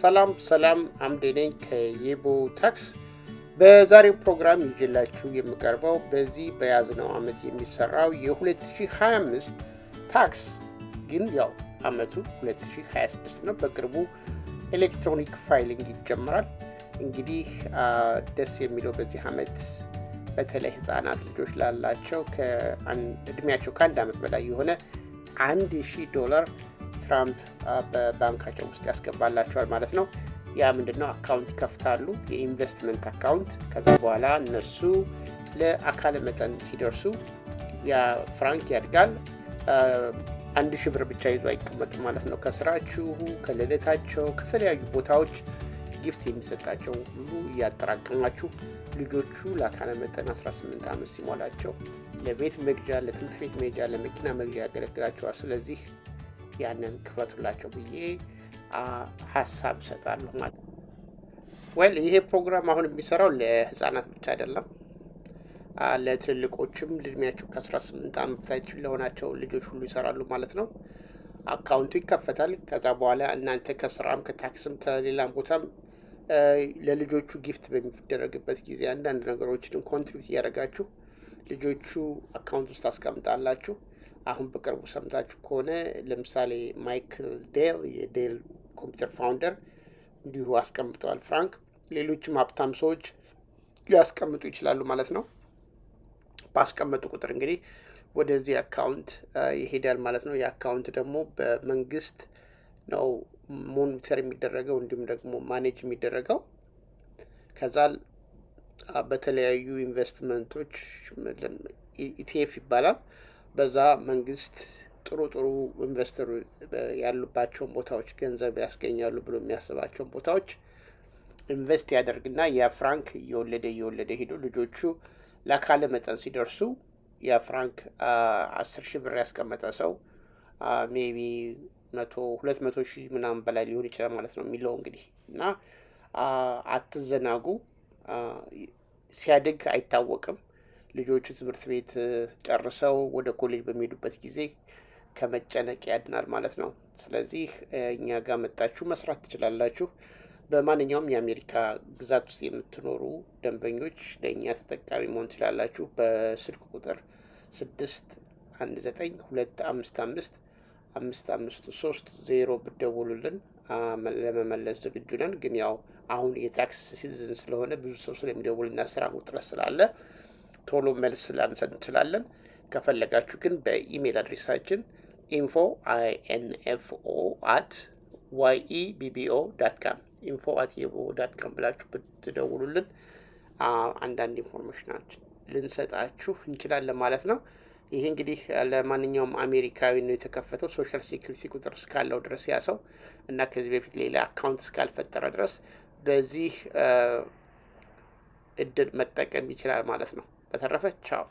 ሰላም አምዴ ነኝ ከየቦ ታክስ። በዛሬው ፕሮግራም ይዤላችሁ የምቀርበው በዚህ በያዝነው ዓመት የሚሰራው የ2025 ታክስ ግን ያው ዓመቱ 2026 ነው። በቅርቡ ኤሌክትሮኒክ ፋይሊንግ ይጀምራል። እንግዲህ ደስ የሚለው በዚህ ዓመት በተለይ ህፃናት ልጆች ላላቸው እድሜያቸው ከአንድ ዓመት በላይ የሆነ $1,000 ትራምፕ በባንካቸው ውስጥ ያስገባላቸዋል ማለት ነው። ያ ምንድነው? አካውንት ይከፍታሉ፣ የኢንቨስትመንት አካውንት። ከዛ በኋላ እነሱ ለአካለ መጠን ሲደርሱ ያ ፍራንክ ያድጋል። $1,000 ብቻ ይዞ አይቀመጥም ማለት ነው። ከስራችሁ፣ ከልደታቸው፣ ከተለያዩ ቦታዎች ጊፍት የሚሰጣቸው ሁሉ እያጠራቀማችሁ ልጆቹ ለአካለ መጠን 18 ዓመት ሲሞላቸው ለቤት መግዣ፣ ለትምህርት ቤት መግዣ፣ ለመኪና መግዣ ያገለግላቸዋል። ስለዚህ ያንን ክፈቱላቸው ብዬ ሀሳብ እሰጣለሁ ማለት ነው። ይሄ ፕሮግራም አሁን የሚሰራው ለህፃናት ብቻ አይደለም፣ ለትልልቆችም እድሜያቸው ከ18 ዓመት በታች ለሆናቸው ልጆች ሁሉ ይሰራሉ ማለት ነው። አካውንቱ ይከፈታል። ከዛ በኋላ እናንተ ከስራም ከታክስም ከሌላም ቦታም ለልጆቹ ጊፍት በሚደረግበት ጊዜ አንዳንድ ነገሮችን ኮንትሪቢዩት እያደረጋችሁ ልጆቹ አካውንት ውስጥ አስቀምጣላችሁ። አሁን በቅርቡ ሰምታችሁ ከሆነ ለምሳሌ ማይክል ዴል የዴል ኮምፒውተር ፋውንደር እንዲሁ አስቀምጠዋል ፍራንክ። ሌሎችም ሀብታም ሰዎች ሊያስቀምጡ ይችላሉ ማለት ነው። ባስቀመጡ ቁጥር እንግዲህ ወደዚህ አካውንት ይሄዳል ማለት ነው። የአካውንት ደግሞ በመንግስት ነው ሞኒተር የሚደረገው እንዲሁም ደግሞ ማኔጅ የሚደረገው። ከዛ በተለያዩ ኢንቨስትመንቶች ኢቲኤፍ ይባላል። በዛ መንግስት ጥሩ ኢንቨስተር ያሉባቸውን ቦታዎች ገንዘብ ያስገኛሉ ብሎ የሚያስባቸውን ቦታዎች ኢንቨስት ያደርግና ያ ፍራንክ እየወለደ ሄዶ ልጆቹ ለአካለ መጠን ሲደርሱ ያ ፍራንክ $10,000 ያስቀመጠ ሰው ሜቢ 200,000 ምናምን በላይ ሊሆን ይችላል ማለት ነው የሚለው እንግዲህ። እና አትዘናጉ፣ ሲያድግ አይታወቅም። ልጆቹ ትምህርት ቤት ጨርሰው ወደ ኮሌጅ በሚሄዱበት ጊዜ ከመጨነቅ ያድናል ማለት ነው። ስለዚህ እኛ ጋር መጣችሁ መስራት ትችላላችሁ። በማንኛውም የአሜሪካ ግዛት ውስጥ የምትኖሩ ደንበኞች ለእኛ ተጠቃሚ መሆን ትችላላችሁ። በስልክ ቁጥር 619-255-5530 ብትደውሉልን ለመመለስ ዝግጁ ነን። ግን ያው አሁን የታክስ ሲዝን ስለሆነ ብዙ ሰው ስለሚደውልና ስራ ውጥረት ስላለ ቶሎ መልስ ላንሰጥ እንችላለን። ከፈለጋችሁ ግን በኢሜል አድሬሳችን info@yebbo.com info@yebbo.com ብላችሁ ብትደውሉልን አንዳንድ ኢንፎርሜሽናችን ልንሰጣችሁ እንችላለን ማለት ነው። ይሄ እንግዲህ ለማንኛውም አሜሪካዊ ነው የተከፈተው። ሶሻል ሴኩሪቲ ቁጥር እስካለው ድረስ ያ ሰው እና ከዚህ በፊት ሌላ አካውንት እስካልፈጠረ ድረስ በዚህ እድል መጠቀም ይችላል ማለት ነው። በተረፈ ቻው።